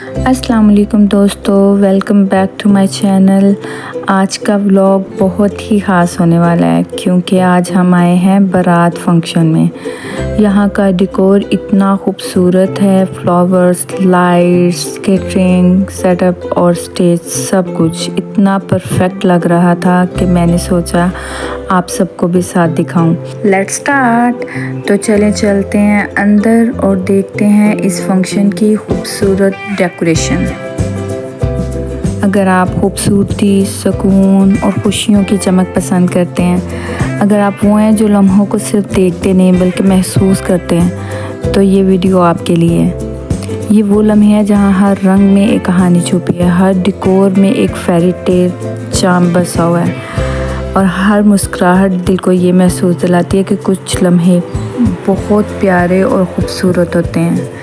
अस्सलाम वालेकुम दोस्तों, welcome back to my channel. आज का व्लॉग बहुत ही ख़ास होने वाला है क्योंकि आज हम आए हैं बारात फंक्शन में। यहाँ का डेकोर इतना खूबसूरत है, फ्लावर्स, लाइट्स, केटरिंग, सेटअप और स्टेज सब कुछ इतना परफेक्ट लग रहा था कि मैंने सोचा आप सबको भी साथ दिखाऊं। Let's start. तो चलते हैं अंदर और देखते हैं इस फंक्शन की खूबसूरत डेकोरेशन। अगर आप खूबसूरती, सुकून और खुशियों की चमक पसंद करते हैं, अगर आप वो हैं जो लम्हों को सिर्फ देखते नहीं बल्कि महसूस करते हैं, तो ये वीडियो आपके लिए है। ये वो लम्हे हैं जहाँ हर रंग में एक कहानी छुपी है, हर डेकोर में एक फेरी टेल चार्म बसा हुआ है और हर मुस्कुराहट दिल को ये महसूस दिलाती है कि कुछ लम्हे बहुत प्यारे और ख़ूबसूरत होते हैं।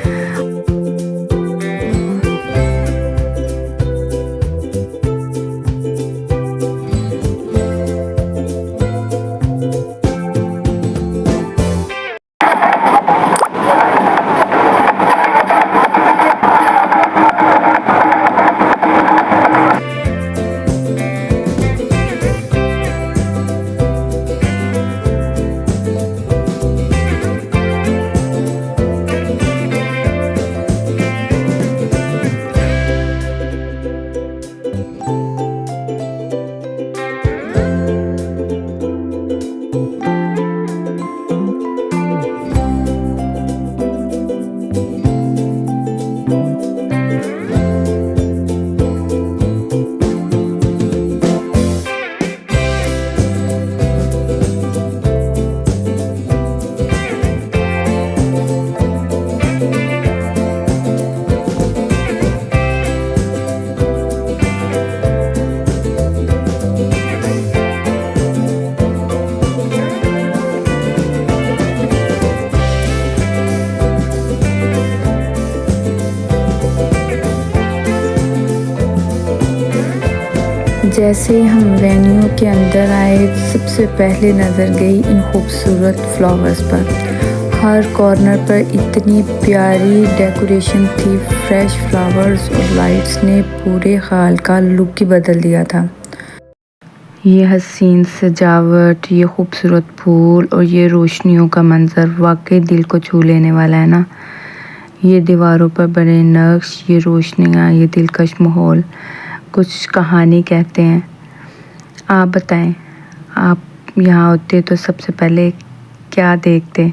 जैसे हम वेन्यू के अंदर आए, सबसे पहले नज़र गई इन खूबसूरत फ्लावर्स पर। हर कॉर्नर पर इतनी प्यारी डेकोरेशन थी, फ्रेश फ्लावर्स और लाइट्स ने पूरे हाल का लुक ही बदल दिया था। ये हसीन सजावट, ये खूबसूरत फूल और ये रोशनियों का मंजर वाकई दिल को छू लेने वाला है ना। ये दीवारों पर बने नक्श, ये रोशनियाँ, ये दिलकश माहौल कुछ कहानी कहते हैं। आप बताएं, आप यहाँ होते तो सबसे पहले क्या देखते?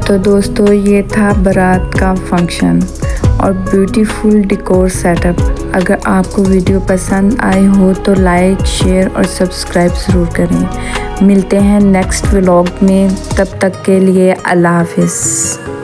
तो दोस्तों ये था बारात का फंक्शन और ब्यूटीफुल डेकोर सेटअप। अगर आपको वीडियो पसंद आई हो तो लाइक, शेयर और सब्सक्राइब ज़रूर करें। मिलते हैं नेक्स्ट व्लॉग में, तब तक के लिए अल्लाह हाफिज़।